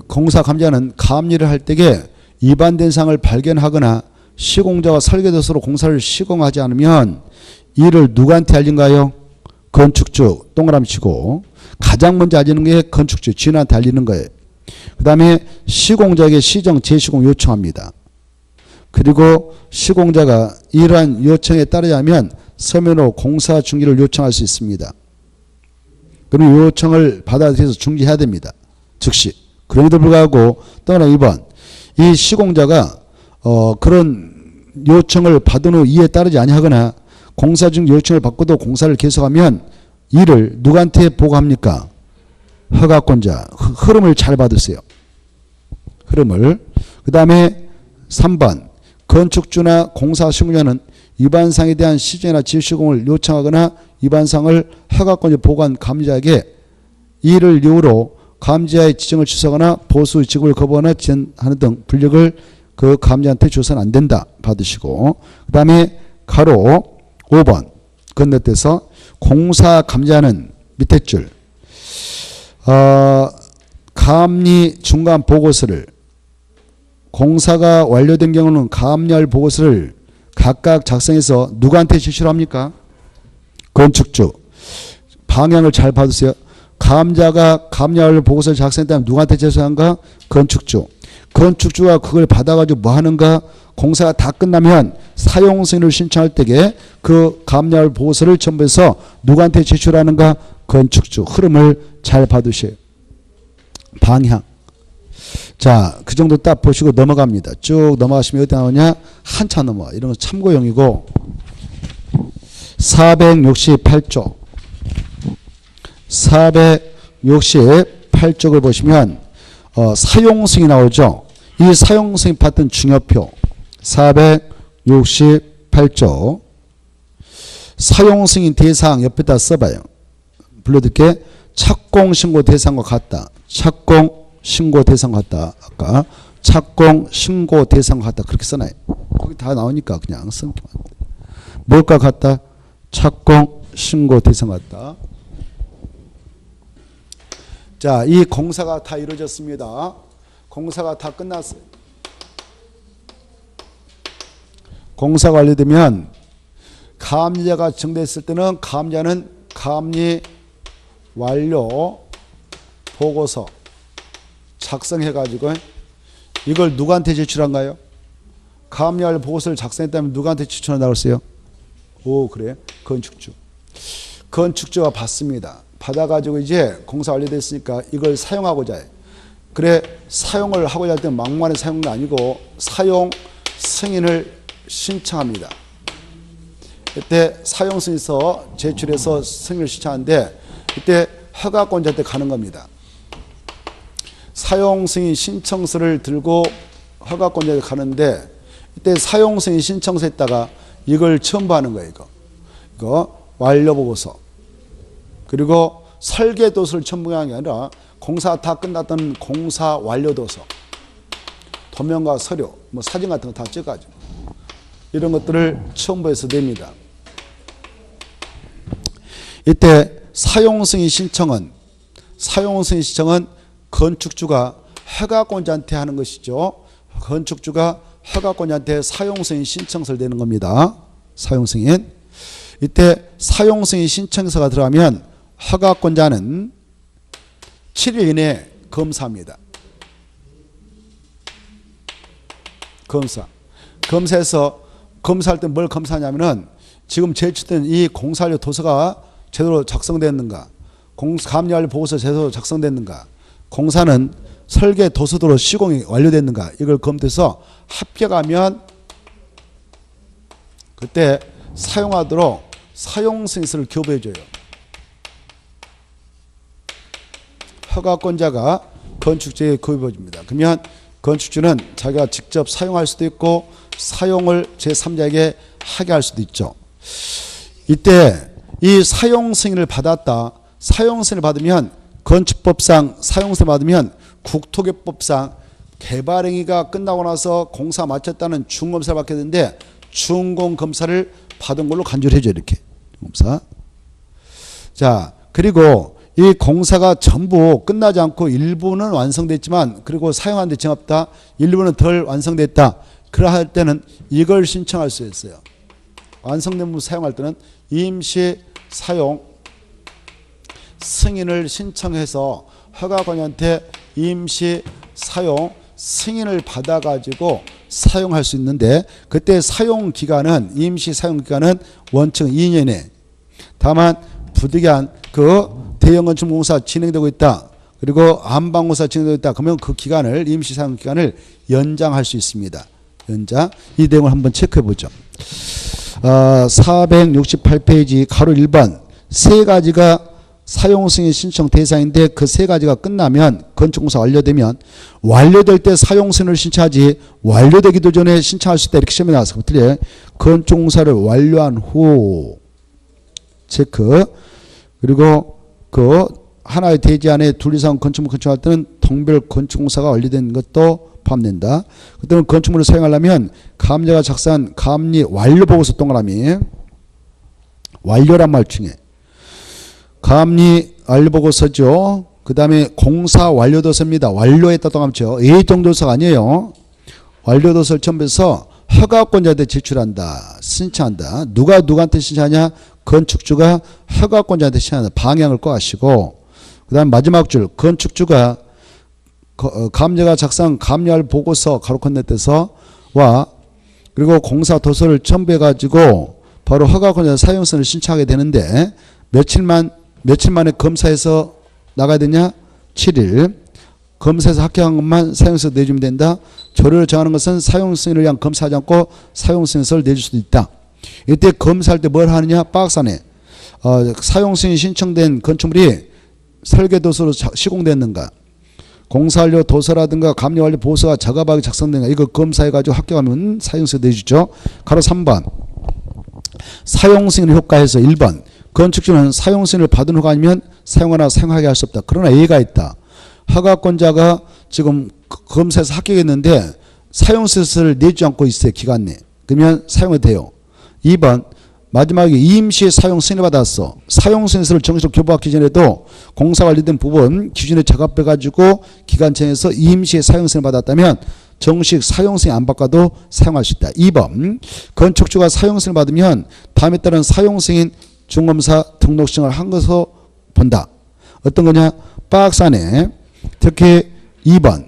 공사 감자는 감리를 할 때에 위반된 사항을 발견하거나 시공자가 설계도서로 공사를 시공하지 않으면 이를 누구한테 알린가요? 건축주 동그라미 치고 가장 먼저 알리는 게 건축주 주인한테 알리는 거예요. 그 다음에 시공자에게 시정 재시공 요청합니다. 그리고 시공자가 이러한 요청에 따르지 않으면 서면으로 공사 중지를 요청할 수 있습니다. 그럼 요청을 받아들여서 중지해야 됩니다. 즉시. 그럼에도 불구하고 또 하나 2번. 이 시공자가 그런 요청을 받은 후 이에 따르지 아니하거나 공사 중 요청을 받고도 공사를 계속하면 이를 누구한테 보고합니까? 허가권자. 흐름을 잘 받으세요. 흐름을. 그 다음에 3번. 건축주나 공사 시공자는 위반사항에 대한 시정이나 지시공을 요청하거나 위반사항을 허가권자 보고한 감지자에게 이를 이유로 감지자의 지정을 취소하거나 보수 지급을 거부하거나 지연하는 등 불력을 그 감지자한테 줘서는 안 된다. 받으시고. 그 다음에 가로 5번 건너뛰어서 공사 감지자는 밑에 줄 감리 중간 보고서를 공사가 완료된 경우는 감리할 보고서를 각각 작성해서 누구한테 제시를 합니까? 건축주. 방향을 잘 봐주세요. 감자가 감리할 보고서를 작성했다면 누구한테 제시한가? 건축주. 건축주가 그걸 받아가지고 뭐 하는가? 공사가 다 끝나면 사용 승인을 신청할 때에 그 감리할 보고서를 첨부해서 누구한테 제출하는가? 건축주. 흐름을 잘 봐두세요. 방향. 자, 그 정도 딱 보시고 넘어갑니다. 쭉 넘어가시면 어디 나오냐? 한참 넘어가. 이런 거 참고용이고 468쪽 468쪽을 보시면 사용승이 나오죠. 이 사용승이 받던 중요표 468쪽 사용승인 대상 옆에다 써봐요. 불러드릴게. 착공신고 대상과 같다. 착공신고 대상과 같다. 아까 착공신고 대상과 같다. 그렇게 써놔요. 거기 다 나오니까 그냥 쓰면 뭘까 같다? 착공신고 대상과 같다. 자, 이 공사가 다 이루어졌습니다. 공사가 다 끝났어요. 공사가 완료되면 감리자가 정됐을 때는 감리자는 감리 완료 보고서 작성해 가지고 이걸 누구한테 제출한가요? 감리 완료 보고서를 작성했다면 누구한테 제출한다고 했어요? 오, 그래. 건축주. 건축주가 받습니다. 받아가지고 이제 공사 완료됐으니까 이걸 사용하고자 해. 그래, 사용을 하고자 할 때는 막무가내 사용이 아니고 사용 승인을 신청합니다. 이때 사용 승인서 제출해서 승인을 신청하는데 이때 허가권자한테 가는 겁니다. 사용 승인 신청서를 들고 허가권자한테 가는데 이때 사용 승인 신청서에다가 이걸 첨부하는 거예요. 이거 완료 보고서. 그리고 설계 도서를 첨부한 게 아니라 공사 다 끝났던 공사 완료 도서, 도면과 서류, 뭐 사진 같은 거 다 찍어가지고 이런 것들을 첨부해서 냅니다. 이때 사용승인 신청은 건축주가 허가권자한테 하는 것이죠. 건축주가 허가권자한테 사용승인 신청서를 내는 겁니다. 사용승인. 이때 사용승인 신청서가 들어가면 허가권자는 7일 이내에 검사합니다. 검사해서 검사할 때 뭘 검사하냐면은 지금 제출된 이 공사완료 도서가 제대로 작성됐는가, 감리완료 보고서 제대로 작성됐는가, 공사는 설계 도서도로 시공이 완료됐는가, 이걸 검토해서 합격하면 그때 사용하도록 사용승인서를 교부해줘요. 허가권자가 건축주에게 교부해줍니다. 그러면 건축주는 자기가 직접 사용할 수도 있고 사용을 제3자에게 하게 할 수도 있죠. 이때 이 사용승인을 받았다. 사용승인을 받으면 건축법상 사용승인을 받으면 국토개법상 개발행위가 끝나고 나서 공사 마쳤다는 중검사를 받게 되는데 중공검사를 받은 걸로 간주를 해줘요. 이렇게 공사. 자, 그리고 이 공사가 전부 끝나지 않고 일부는 완성됐지만 그리고 사용하는 데 정없다. 일부는 덜 완성됐다. 그러할 때는 이걸 신청할 수 있어요. 완성된 부분 사용할 때는 임시 사용 승인을 신청해서 허가권자한테 임시 사용 승인을 받아가지고 사용할 수 있는데 그때 사용 기간은 임시 사용 기간은 원칙 2년에 다만 부득이한 그 대형 건축 공사 진행되고 있다. 그리고 한방공사 진행되었다. 그러면 그 기간을 임시 사용 기간을 연장할 수 있습니다. 연장. 이 내용을 한번 체크해 보죠. 468페이지 가로 1번 세 가지가 사용승인 신청 대상인데 그 세 가지가 끝나면 건축공사 완료되면 완료될 때 사용승인을 신청하지 완료되기도 전에 신청할 수 있다. 이렇게 시험에 나왔어요. 틀려요. 건축공사를 완료한 후 체크. 그리고 그 하나의 대지 안에 둘 이상 건축물 건축할 때는 동별 건축공사가 완료된 것도 포함된다. 그때는 건축물을 사용하려면 감리가 작성한 감리 완료보고서 동그라미 완료란 말 중에 감리 완료보고서죠. 그 다음에 공사 완료도서입니다. 완료했다 동그라미죠. A정도서가 아니에요. 완료도서를 첨부해서 허가권자한테 제출한다. 신청한다. 누가 누구한테 신청하냐? 건축주가 허가권자한테 신청한다. 방향을 꼭 아시고 그 다음 마지막 줄 건축주가 감리가 작성한 감리할 보고서 가로컨대에서 와 그리고 공사 도서를 첨부해 가지고 바로 허가권자 사용성을 신청하게 되는데 며칠 만에 검사해서 나가야 되냐? 7일. 검사에서 합격한 것만 사용서 내주면 된다. 조례를 정하는 것은 사용승인을 위한 검사하지 않고 사용승인서를 내줄 수도 있다. 이때 검사할 때 뭘 하느냐? 박스 안에 사용승인 신청된 건축물이 설계도서로 시공됐는가, 공사완료 도서라든가 감리완료 보고서가 작업하게 작성된가, 이거 검사해가지고 합격하면 사용서 내주죠. 가로 3번 사용승인을 효과해서 1번 건축주는 사용승인을 받은 후가 아니면 사용하나 사용하게 할 수 없다. 그러나 예가 있다. 허가권자가 지금 검사에서 합격했는데 사용승인을 내주지 않고 있어요. 기간 내. 그러면 사용해도 돼요. 2번 마지막에 임시 사용승인을 받았어. 사용승인서를 정식으로 교부하기 전에도 공사 완료된 부분 기준에 적합해가지고 기관청에서 임시 사용승인을 받았다면 정식 사용승인 안 받고도 사용할 수 있다. 2번 건축주가 사용승인을 받으면 다음에 따른 사용승인 중검사 등록증을 한 것으로 본다. 어떤 거냐? 박스 안에 특히 2번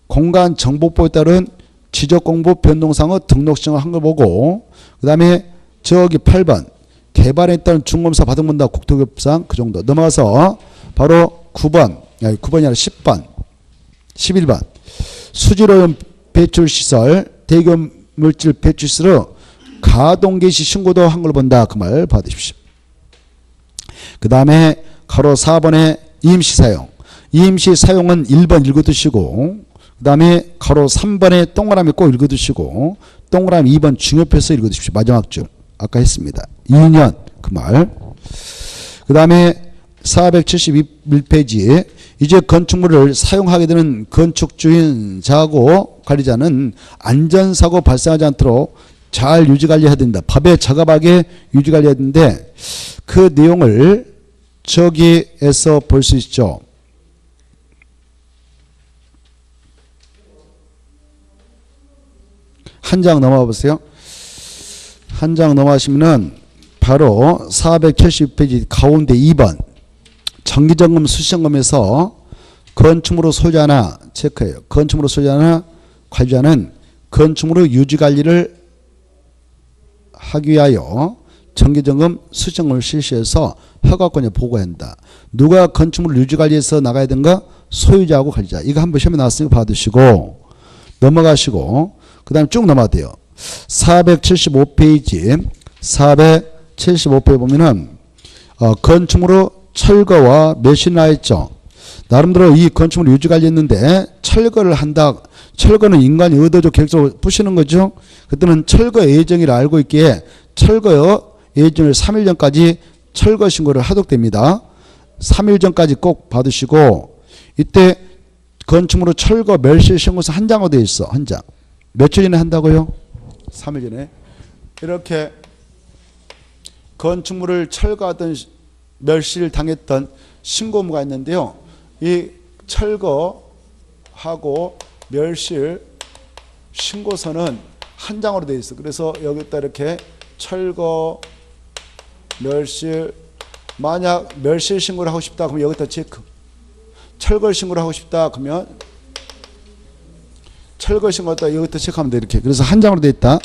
공간정보법에 따른 지적공부 변동상의 등록증을 한 걸 보고 그 다음에 저기 8번 개발에 따른 중검사 받은 본다. 국토교법상 그 정도. 넘어가서 바로 9번 아니 9번이 아니라 10번 11번 수질오염 배출시설 대기물질 배출시설로 가동개시 신고도 한 걸 본다. 그 말 받으십시오. 그 다음에 가로 4번에 임시사용. 임시사용은 1번 읽어두시고 그 다음에 가로 3번에 동그라미 꼭 읽어두시고 동그라미 2번 중요표에서 읽어두십시오. 마지막 줄 아까 했습니다. 2년 그 말. 그 다음에 471페이지에 이제 건축물을 사용하게 되는 건축주인자하고 관리자는 안전사고 발생하지 않도록 잘 유지관리해야 된다. 법에 적합하게 유지관리해야 되는데 그 내용을 저기에서 볼 수 있죠. 한 장 넘어가 보세요. 한 장 넘어가시면은 바로 470페이지 가운데 2번 정기점검 수시점검에서 건축물의 소유자나 체크해요. 건축물의 소유자나 관리자는 건축물의 유지관리를 하기 위하여 정기점검 수시점검을 실시해서 허가권에 보고한다. 누가 건축물을 유지관리해서 나가야 되는가? 소유자하고 관리자. 이거 한번 시험에 나왔으니까 받으시고 넘어가시고 그 다음에 쭉 넘어가도 돼요. 475페이지 475페이지 보면은 건축물의 철거와 매실 나했죠. 나름대로 이 건축물을 유지관리했는데 철거를 한다. 철거는 인간이 의도적 계획적으로 부시는 거죠. 그때는 철거 예정일을 알고 있기에 철거 예정일 3일 전까지 철거 신고를 하도록 됩니다. 3일 전까지 꼭 받으시고 이때 건축물의 철거 멸실 신고서 한 장으로 되어 있어. 한 장. 며칠 전에 한다고요? 3일 전에. 이렇게 건축물을 철거하던 멸실 당했던 신고무가 있는데요. 이 철거하고 멸실 신고서는 한 장으로 되어 있어. 그래서 여기다 이렇게 철거 멸실 만약 멸실 신고를 하고 싶다 그러면 여기다 체크. 철거 신고를 하고 싶다 그러면 철거 신고다 여기다 체크하면 돼. 이렇게. 그래서 한 장으로 되어 있다.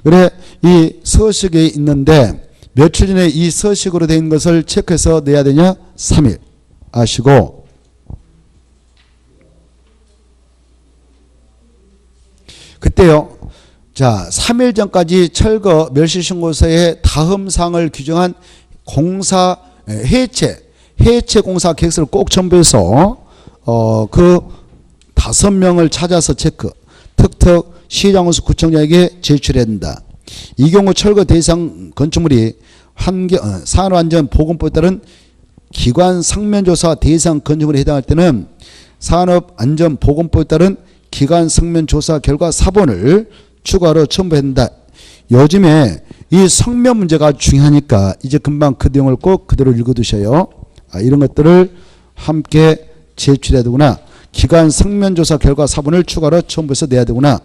그래 이 서식에 있는데 며칠 전에 이 서식으로 된 것을 체크해서 내야 되냐? 3일 아시고 그때요. 자, 3일 전까지 철거 멸실 신고서에 다음사항을 규정한 공사 해체 공사 계획서를 꼭 첨부해서 그 5명을 찾아서 체크, 특특 시장원수 구청장에게 제출해야 된다. 이 경우 철거 대상 건축물이 산업안전보건법에 따른 기관 성면조사 대상 건축물에 해당할 때는 산업안전보건법에 따른 기관 성면조사 결과 사본을 추가로 첨부해야 된다. 요즘에 이 성면 문제가 중요하니까 이제 금방 그 내용을 꼭 그대로 읽어두셔요. 이런 것들을 함께 제출해야 되구나. 기관 성면조사 결과 사본을 추가로 첨부해서 내야 되구나.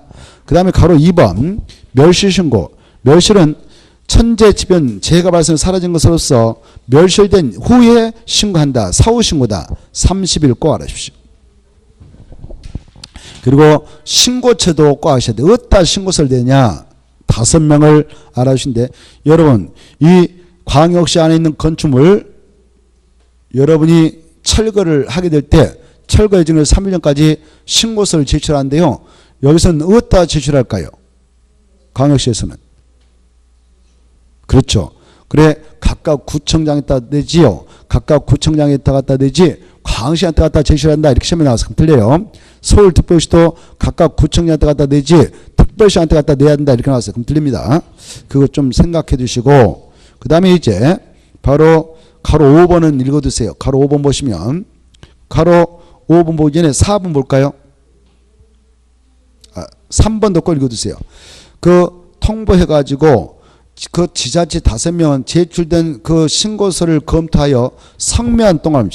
그 다음에 가로 2번 멸실신고. 멸실은 천재지변 재해가 발생해 사라진 것으로서 멸실된 후에 신고한다. 사후 신고다. 30일 꼭 알아주십시오. 그리고 신고처도 꼭 아셔야 돼요. 어디다 신고서를 내냐. 5명을 알아주신데 여러분 이 광역시 안에 있는 건축물 여러분이 철거를 하게 될 때 철거 예정일 3일 전까지 신고서를 제출하는데요. 여기서는 어디다 제출할까요? 광역시에서는. 그렇죠. 그래 각각 구청장에다 내지요. 각각 구청장에다 갖다 내지 광역시한테 갖다 제출한다. 이렇게 시험에 나와서 틀려요. 서울특별시도 각각 구청장한테 갖다 내지 특별시한테 갖다 내야 된다. 이렇게 나왔어요. 그럼 틀립니다. 그거 좀 생각해 두시고 그 다음에 이제 바로 가로 5번은 읽어두세요. 가로 5번 보시면 가로 5번 보기 전에 4번 볼까요? 3번도 꼭 읽어두세요. 그 통보해가지고 그 지자체 5명은 제출된 그 신고서를 검토하여 성면 동그라미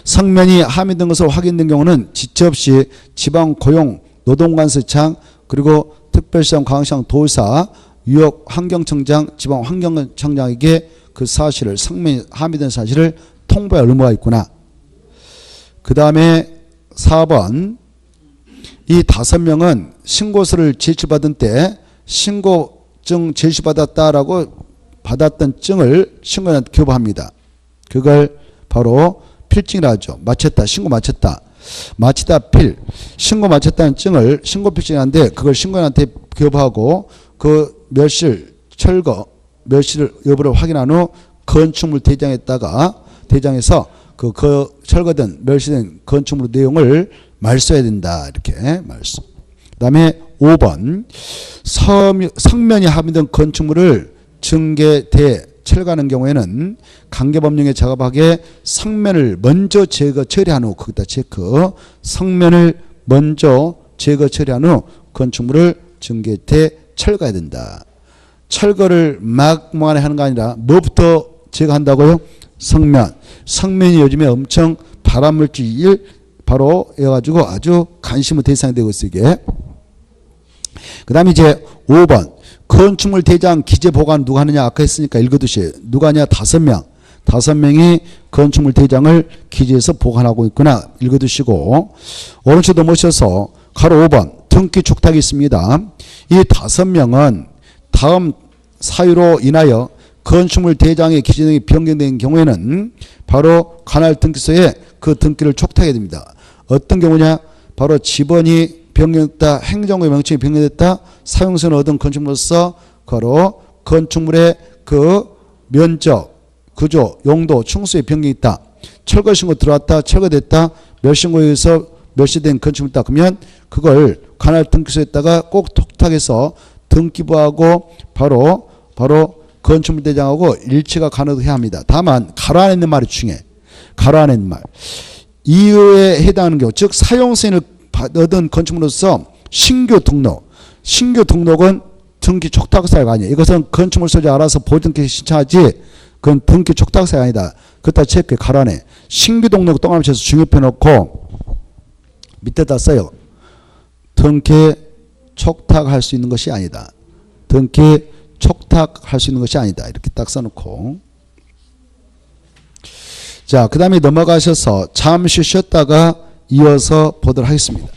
성면이 함유된 것으로 확인된 경우는 지체 없이 지방고용노동관세청 그리고 특별시장 광역시장 도의사 유역환경청장 지방환경청장에게 그 사실을 성면이 함유된 사실을 통보할 의무가 있구나. 그 다음에 4번 이 5명은 신고서를 제출받은 때 신고증 제출받았다라고 받았던 증을 신고인한테 교부합니다. 그걸 바로 필증이라 하죠. 마쳤다. 신고 마쳤다. 마치다 필. 신고 마쳤다는 증을 신고 필증이라는데 그걸 신고인한테 교부하고 그 멸실 철거 멸실 여부를 확인한 후 건축물 대장에서 그 철거된 멸실된 건축물 내용을 말소해야 된다. 이렇게 말소. 그 다음에 5번 성면이 함유된 건축물을 증계 철거하는 경우에는 관계법령에 작업하게 성면을 먼저 제거 처리한 후 거기다 체크 성면을 먼저 제거 처리한 후 건축물을 증계 철거해야 된다. 철거를 막무가내 하는 거 아니라 뭐부터 제거한다고요? 성면이 요즘에 엄청 발암물질 바로 해가지고 아주 관심의 대상이 되고 있어요. 이게. 그 다음에 이제 5번 건축물 대장 기재 보관 누가 하느냐 아까 했으니까 읽어두세요. 누가 하냐 5명. 5명이 건축물 대장을 기재해서 보관하고 있구나. 읽어두시고 오른쪽 넘으셔서 가로 5번 등기 촉탁이 있습니다. 이 5명은 다음 사유로 인하여 건축물 대장의 기재 등이 변경된 경우에는 바로 관할 등기소에 그 등기를 촉탁해야 됩니다. 어떤 경우냐? 바로 지번이 변경됐다, 행정구의 명칭이 변경됐다, 사용선을 얻은 건축물로서 바로 건축물의 그 면적, 구조, 용도, 충수의 변경이 있다. 철거신고 들어왔다, 철거됐다, 멸신고에 의해서 멸시된 건축물이 있다. 그러면 그걸 관할 등기소에다가 꼭 촉탁해서 등기부하고 바로 건축물 대장하고 일치가 가능해야 합니다. 다만 가로 안에 있는 말이 중요해. 가로 안에 있는 말. 이유에 해당하는 경우 즉 사용승인을 얻은 건축물로서 신규 등록은 등기 촉탁사유가 아니에요. 이것은 건축물 소유자 알아서 보증기 신청하지 그건 등기 촉탁사유가 아니다. 그렇다 체크해. 가로 안에 신규 등록 동그라미 쳐서 중요표 놓고 밑에다 써요. 등기 촉탁할 수 있는 것이 아니다. 등기 촉탁할 수 있는 것이 아니다. 이렇게 딱 써놓고 자, 그 다음에 넘어가셔서 잠시 쉬었다가 이어서 보도록 하겠습니다.